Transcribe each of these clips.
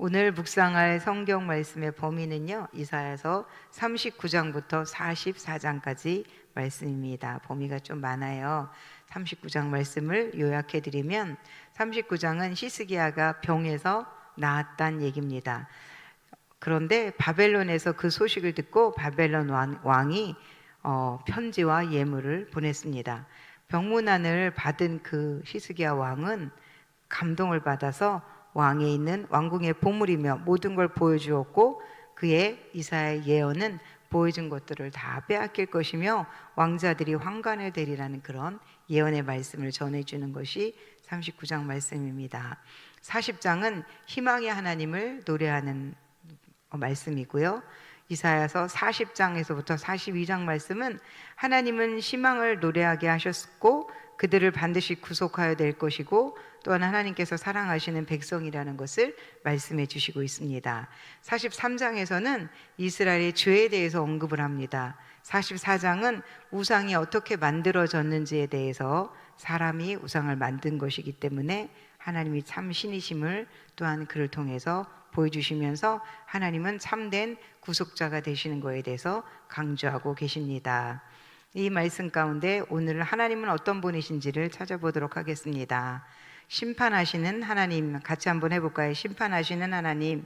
오늘 묵상할 성경 말씀의 범위는요, 이사야서 39장부터 44장까지 말씀입니다. 범위가 좀 많아요. 39장 말씀을 요약해 드리면 39장은 히스기야가 병에서 나았다는 얘기입니다. 그런데 바벨론에서 그 소식을 듣고 바벨론 왕이 편지와 예물을 보냈습니다. 병문안을 받은 그 히스기야 왕은 감동을 받아서 왕에 있는 왕궁의 보물이며 모든 걸 보여주었고, 그의 이사야의 예언은 보여준 것들을 다 빼앗길 것이며 왕자들이 환관을 되리라는 그런 예언의 말씀을 전해주는 것이 39장 말씀입니다. 40장은 희망의 하나님을 노래하는 말씀이고요. 이사야서 40장에서부터 42장 말씀은 하나님은 희망을 노래하게 하셨고 그들을 반드시 구속하여 될 것이고, 또한 하나님께서 사랑하시는 백성이라는 것을 말씀해 주시고 있습니다. 43장에서는 이스라엘의 죄에 대해서 언급을 합니다. 44장은 우상이 어떻게 만들어졌는지에 대해서, 사람이 우상을 만든 것이기 때문에 하나님이 참 신이심을 또한 그를 통해서 보여주시면서 하나님은 참된 구속자가 되시는 것에 대해서 강조하고 계십니다. 이 말씀 가운데 오늘 하나님은 어떤 분이신지를 찾아보도록 하겠습니다. 심판하시는 하나님, 같이 한번 해볼까요? 심판하시는 하나님.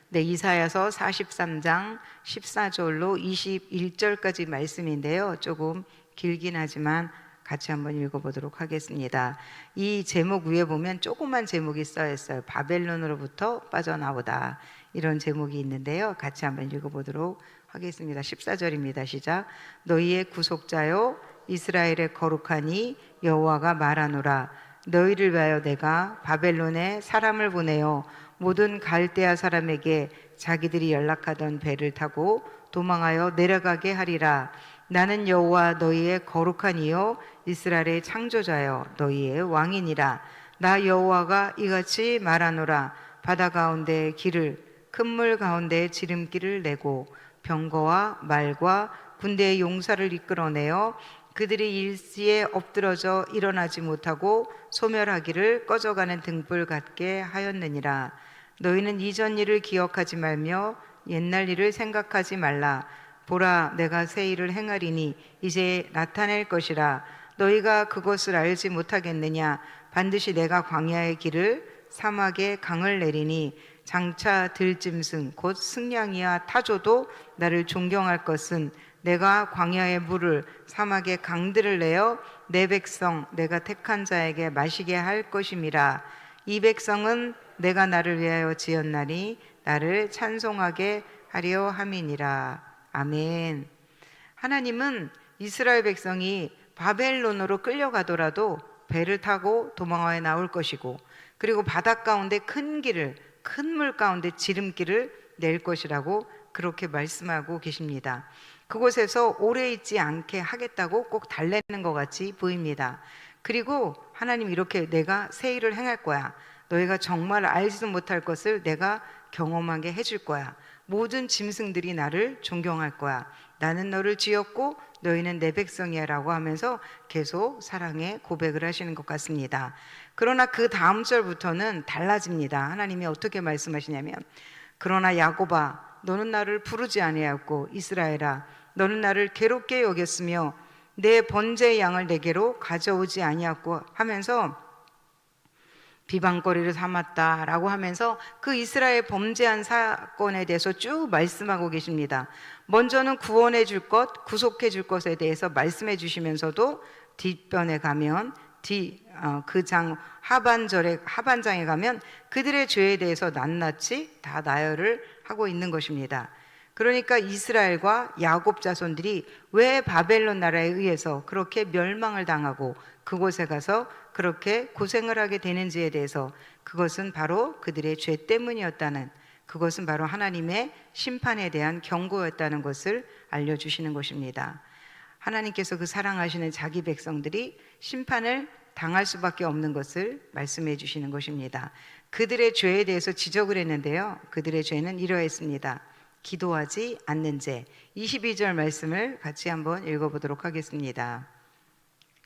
네, 이사야서 43장 14절로 21절까지 말씀인데요, 조금 길긴 하지만 같이 한번 읽어보도록 하겠습니다. 이 제목 위에 보면 조그만 제목이 써 있어요. 바벨론으로부터 빠져나오다, 이런 제목이 있는데요, 같이 한번 읽어보도록 하겠습니다. 14절입니다. 시작. 너희의 구속자요 이스라엘의 거룩하니 여호와가 말하노라. 너희를 위하여 내가 바벨론에 사람을 보내어 모든 갈대아 사람에게 자기들이 연락하던 배를 타고 도망하여 내려가게 하리라. 나는 여호와 너희의 거룩한 이요 이스라엘의 창조자여 너희의 왕이니라. 나 여호와가 이같이 말하노라. 바다 가운데 길을, 큰 물 가운데 지름길을 내고 병거와 말과 군대의 용사를 이끌어내어 그들이 일시에 엎드러져 일어나지 못하고 소멸하기를 꺼져가는 등불 같게 하였느니라. 너희는 이전 일을 기억하지 말며 옛날 일을 생각하지 말라. 보라, 내가 새 일을 행하리니 이제 나타낼 것이라. 너희가 그것을 알지 못하겠느냐? 반드시 내가 광야의 길을, 사막에 강을 내리니 장차 들짐승 곧 승냥이와 타조도 나를 존경할 것은 내가 광야의 물을, 사막의 강들을 내어 내 백성 내가 택한 자에게 마시게 할 것임이라. 이 백성은 내가 나를 위하여 지었나니 나를 찬송하게 하려 함이니라. 아멘. 하나님은 이스라엘 백성이 바벨론으로 끌려가더라도 배를 타고 도망하여 나올 것이고, 그리고 바닷 가운데 큰 길을, 큰 물 가운데 지름길을 낼 것이라고 그렇게 말씀하고 계십니다. 그곳에서 오래 있지 않게 하겠다고 꼭 달래는 것 같이 보입니다. 그리고 하나님 이렇게 내가 새 일을 행할 거야. 너희가 정말 알지도 못할 것을 내가 경험하게 해줄 거야. 모든 짐승들이 나를 존경할 거야. 나는 너를 지었고 너희는 내 백성이야 라고 하면서 계속 사랑의 고백을 하시는 것 같습니다. 그러나 그 다음 절부터는 달라집니다. 하나님이 어떻게 말씀하시냐면, 그러나 야곱아 너는 나를 부르지 아니하였고 이스라엘아 너는 나를 괴롭게 여겼으며 내 번제의 양을 내게로 가져오지 아니하였고 하면서 비방거리를 삼았다라고 하면서 그 이스라엘 범죄한 사건에 대해서 쭉 말씀하고 계십니다. 먼저는 구원해 줄 것, 구속해 줄 것에 대해서 말씀해 주시면서도 뒷변에 가면 그 장 하반장에 가면 그들의 죄에 대해서 낱낱이 다 나열을 하고 있는 것입니다. 그러니까 이스라엘과 야곱 자손들이 왜 바벨론 나라에 의해서 그렇게 멸망을 당하고 그곳에 가서 그렇게 고생을 하게 되는지에 대해서, 그것은 바로 그들의 죄 때문이었다는, 그것은 바로 하나님의 심판에 대한 경고였다는 것을 알려주시는 것입니다. 하나님께서 그 사랑하시는 자기 백성들이 심판을 당할 수밖에 없는 것을 말씀해 주시는 것입니다. 그들의 죄에 대해서 지적을 했는데요, 그들의 죄는 이러했습니다. 기도하지 않는 죄. 22절 말씀을 같이 한번 읽어보도록 하겠습니다.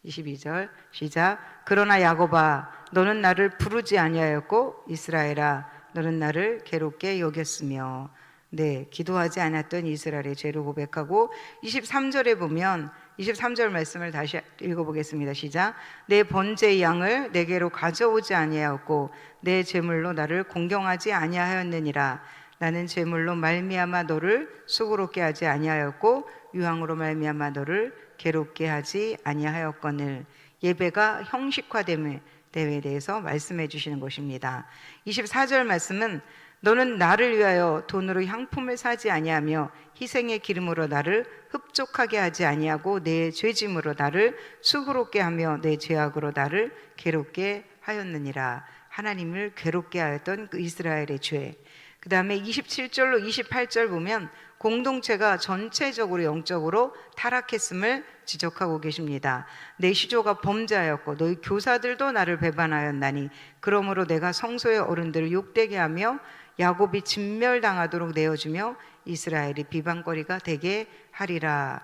22절 시작. 그러나 야곱아 너는 나를 부르지 아니하였고 이스라엘아 너는 나를 괴롭게 여겼으며. 네, 기도하지 않았던 이스라엘의 죄를 고백하고 23절에 보면 23절 말씀을 다시 읽어보겠습니다. 시작. 내 번제의 양을 내게로 가져오지 아니하였고 내 제물로 나를 공경하지 아니하였느니라. 나는 제물로 말미암아 너를 수고롭게 하지 아니하였고 유황으로 말미암아 너를 괴롭게 하지 아니하였거늘. 예배가 형식화됨에 대해서 말씀해 주시는 것입니다. 24절 말씀은 너는 나를 위하여 돈으로 향품을 사지 아니하며 희생의 기름으로 나를 흡족하게 하지 아니하고 내 죄짐으로 나를 수고롭게 하며 내 죄악으로 나를 괴롭게 하였느니라. 하나님을 괴롭게 하였던 그 이스라엘의 죄. 그 다음에 27절로 28절 보면 공동체가 전체적으로 영적으로 타락했음을 지적하고 계십니다. 내 시조가 범죄하였고 너희 교사들도 나를 배반하였나니 그러므로 내가 성소의 어른들을 욕되게 하며 야곱이 진멸당하도록 내어주며 이스라엘이 비방거리가 되게 하리라.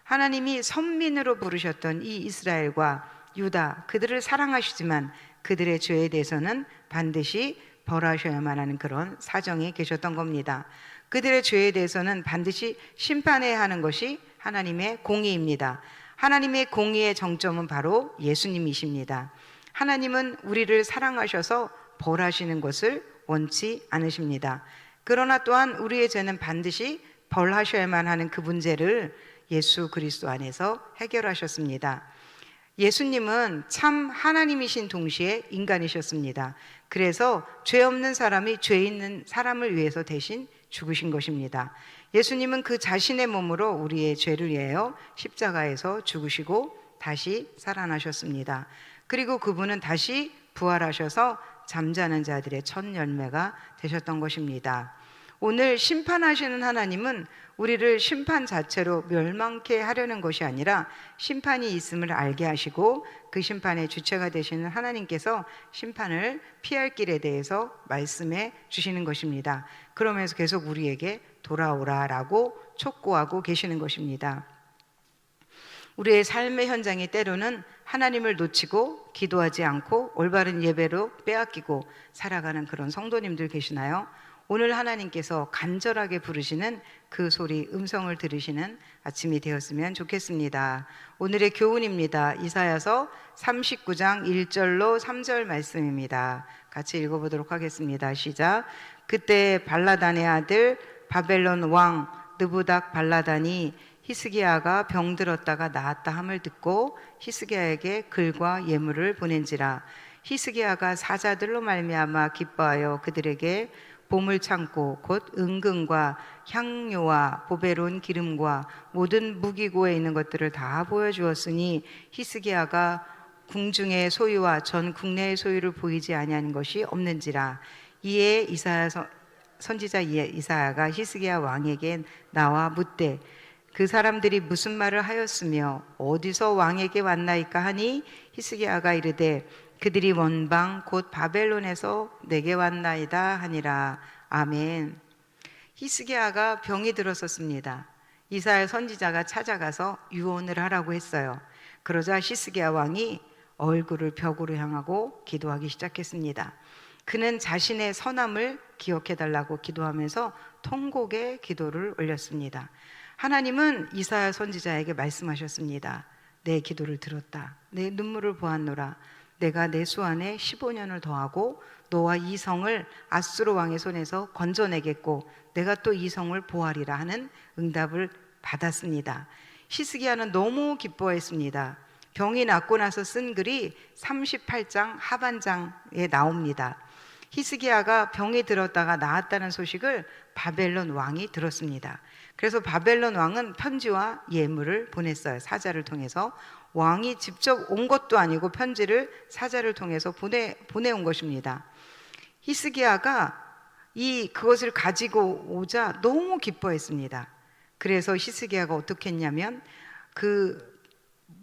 하나님이 선민으로 부르셨던 이 이스라엘과 유다, 그들을 사랑하시지만 그들의 죄에 대해서는 반드시 벌하셔야만 하는 그런 사정에 계셨던 겁니다. 그들의 죄에 대해서는 반드시 심판해야 하는 것이 하나님의 공의입니다. 하나님의 공의의 정점은 바로 예수님이십니다. 하나님은 우리를 사랑하셔서 벌하시는 것을 원치 않으십니다. 그러나 또한 우리의 죄는 반드시 벌하셔야만 하는 그 문제를 예수 그리스도 안에서 해결하셨습니다. 예수님은 참 하나님이신 동시에 인간이셨습니다. 그래서 죄 없는 사람이 죄 있는 사람을 위해서 대신 죽으신 것입니다. 예수님은 그 자신의 몸으로 우리의 죄를 위하여 십자가에서 죽으시고 다시 살아나셨습니다. 그리고 그분은 다시 부활하셔서 잠자는 자들의 첫 열매가 되셨던 것입니다. 오늘 심판하시는 하나님은 우리를 심판 자체로 멸망케 하려는 것이 아니라 심판이 있음을 알게 하시고 그 심판의 주체가 되시는 하나님께서 심판을 피할 길에 대해서 말씀해 주시는 것입니다. 그러면서 계속 우리에게 돌아오라라고 촉구하고 계시는 것입니다. 우리의 삶의 현장이 때로는 하나님을 놓치고 기도하지 않고 올바른 예배로 빼앗기고 살아가는 그런 성도님들 계시나요? 오늘 하나님께서 간절하게 부르시는 그 소리, 음성을 들으시는 아침이 되었으면 좋겠습니다. 오늘의 교훈입니다. 이사야서 39장 1절로 3절 말씀입니다. 같이 읽어보도록 하겠습니다. 시작. 그때 발라단의 아들 바벨론 왕 느부닥 발라단이 히스기야가 병들었다가 나았다 함을 듣고 히스기야에게 글과 예물을 보낸지라. 히스기야가 사자들로 말미암아 기뻐하여 그들에게 보물 창고 곧 은금과 향료와 보배로운 기름과 모든 무기고에 있는 것들을 다 보여주었으니 히스기야가 궁중의 소유와 전 국내의 소유를 보이지 아니하는 것이 없는지라. 이에 이사야 선지자 이사야가 히스기야 왕에게 나와 묻되 그 사람들이 무슨 말을 하였으며 어디서 왕에게 왔나이까 하니 히스기야가 이르되 그들이 원방 곧 바벨론에서 내게 왔나이다 하니라. 아멘. 히스기야가 병이 들었었습니다. 이사야 선지자가 찾아가서 유언을 하라고 했어요. 그러자 히스기야 왕이 얼굴을 벽으로 향하고 기도하기 시작했습니다. 그는 자신의 선함을 기억해달라고 기도하면서 통곡의 기도를 올렸습니다. 하나님은 이사야 선지자에게 말씀하셨습니다. 내 기도를 들었다. 내 눈물을 보았노라. 내가 내 수 안에 15년을 더하고 너와 이 성을 아수르 왕의 손에서 건져내겠고 내가 또 이 성을 보하리라 하는 응답을 받았습니다. 히스기야는 너무 기뻐했습니다. 병이 낫고 나서 쓴 글이 38장 하반장에 나옵니다. 히스기야가 병이 들었다가 나았다는 소식을 바벨론 왕이 들었습니다. 그래서 바벨론 왕은 편지와 예물을 보냈어요. 사자를 통해서. 왕이 직접 온 것도 아니고 편지를 사자를 통해서 보내온 것입니다. 히스기야가 그것을 가지고 오자 너무 기뻐했습니다. 그래서 히스기야가 어떻게 했냐면 그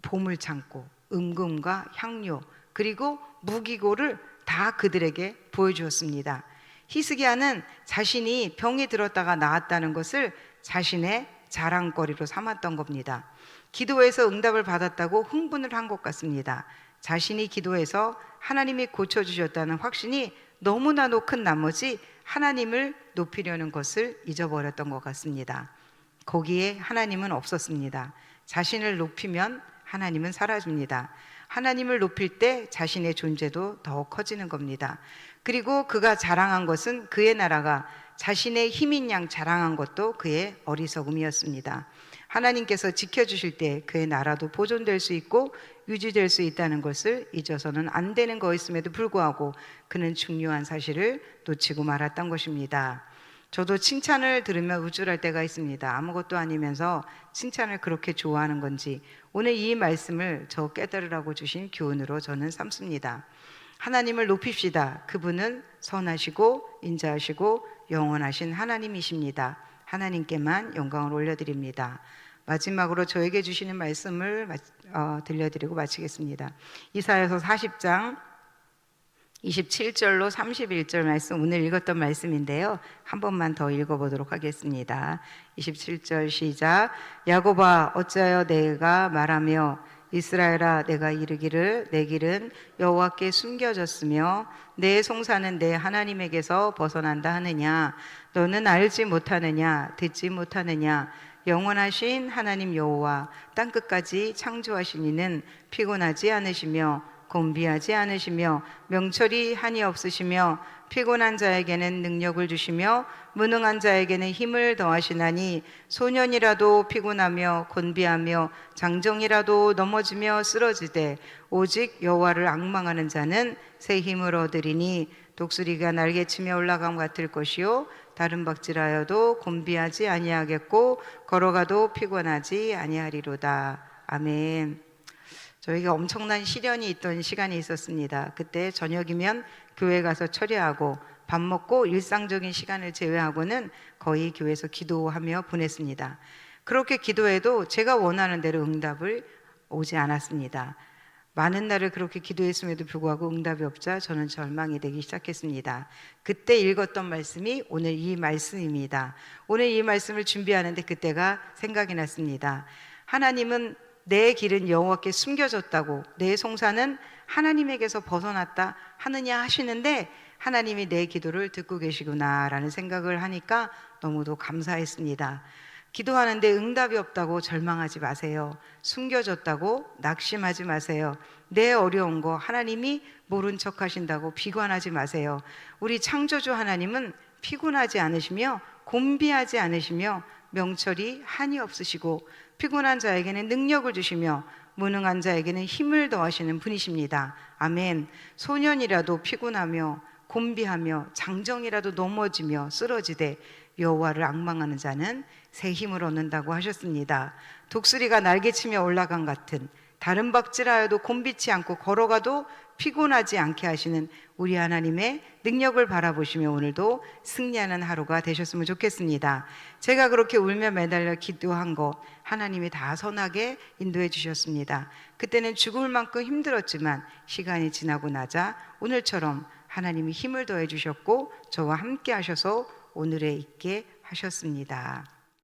보물 창고, 은금과 향료 그리고 무기고를 다 그들에게 보여주었습니다. 히스기야는 자신이 병이 들었다가 나았다는 것을 자신의 자랑거리로 삼았던 겁니다. 기도해서 응답을 받았다고 흥분을 한 것 같습니다. 자신이 기도해서 하나님이 고쳐주셨다는 확신이 너무나도 큰 나머지 하나님을 높이려는 것을 잊어버렸던 것 같습니다. 거기에 하나님은 없었습니다. 자신을 높이면 하나님은 사라집니다. 하나님을 높일 때 자신의 존재도 더 커지는 겁니다. 그리고 그가 자랑한 것은 그의 나라가 자신의 힘인 양 자랑한 것도 그의 어리석음이었습니다. 하나님께서 지켜주실 때 그의 나라도 보존될 수 있고 유지될 수 있다는 것을 잊어서는 안 되는 거였음에도 불구하고 그는 중요한 사실을 놓치고 말았던 것입니다. 저도 칭찬을 들으면 우쭐할 때가 있습니다. 아무것도 아니면서 칭찬을 그렇게 좋아하는 건지 오늘 이 말씀을 저 깨달으라고 주신 교훈으로 저는 삼습니다. 하나님을 높입시다. 그분은 선하시고 인자하시고 영원하신 하나님이십니다. 하나님께만 영광을 올려드립니다. 마지막으로 저에게 주시는 말씀을 들려드리고 마치겠습니다. 이사야서 40장 27절로 31절 말씀, 오늘 읽었던 말씀인데요. 한 번만 더 읽어보도록 하겠습니다. 27절 시작. 야곱아 어찌하여 내가 말하며 이스라엘아 내가 이르기를 내 길은 여호와께 숨겨졌으며 내 송사는 내 하나님에게서 벗어난다 하느냐. 너는 알지 못하느냐 듣지 못하느냐. 영원하신 하나님 여호와 땅끝까지 창조하신 이는 피곤하지 않으시며 곤비하지 않으시며 명철이 한이 없으시며 피곤한 자에게는 능력을 주시며 무능한 자에게는 힘을 더하시나니 소년이라도 피곤하며 곤비하며 장정이라도 넘어지며 쓰러지되 오직 여호와를 앙망하는 자는 새 힘을 얻으리니 독수리가 날개치며 올라감 같을 것이요 다른 박질하여도 곤비하지 아니하겠고 걸어가도 피곤하지 아니하리로다. 아멘. 저에게 엄청난 시련이 있던 시간이 있었습니다. 그때 저녁이면 교회 가서 처리하고 밥 먹고 일상적인 시간을 제외하고는 거의 교회에서 기도하며 보냈습니다. 그렇게 기도해도 제가 원하는 대로 응답을 오지 않았습니다. 많은 날을 그렇게 기도했음에도 불구하고 응답이 없자 저는 절망이 되기 시작했습니다. 그때 읽었던 말씀이 오늘 이 말씀입니다. 오늘 이 말씀을 준비하는데 그때가 생각이 났습니다. 하나님은 내 길은 여호와께 숨겨졌다고 내 송사는 하나님에게서 벗어났다 하느냐 하시는데 하나님이 내 기도를 듣고 계시구나라는 생각을 하니까 너무도 감사했습니다. 기도하는데 응답이 없다고 절망하지 마세요. 숨겨졌다고 낙심하지 마세요. 내 어려운 거 하나님이 모른 척 하신다고 비관하지 마세요. 우리 창조주 하나님은 피곤하지 않으시며 곤비하지 않으시며 명철이 한이 없으시고 피곤한 자에게는 능력을 주시며 무능한 자에게는 힘을 더하시는 분이십니다. 아멘. 소년이라도 피곤하며 곤비하며 장정이라도 넘어지며 쓰러지되 여호와를 앙망하는 자는 새 힘을 얻는다고 하셨습니다. 독수리가 날개치며 올라간 같은 다른 박질하여도 곤비치 않고 걸어가도 피곤하지 않게 하시는 우리 하나님의 능력을 바라보시며 오늘도 승리하는 하루가 되셨으면 좋겠습니다. 제가 그렇게 울며 매달려 기도한 거 하나님이 다 선하게 인도해 주셨습니다. 그때는 죽을 만큼 힘들었지만 시간이 지나고 나자 오늘처럼 하나님이 힘을 더해 주셨고 저와 함께 하셔서 오늘에 있게 하셨습니다.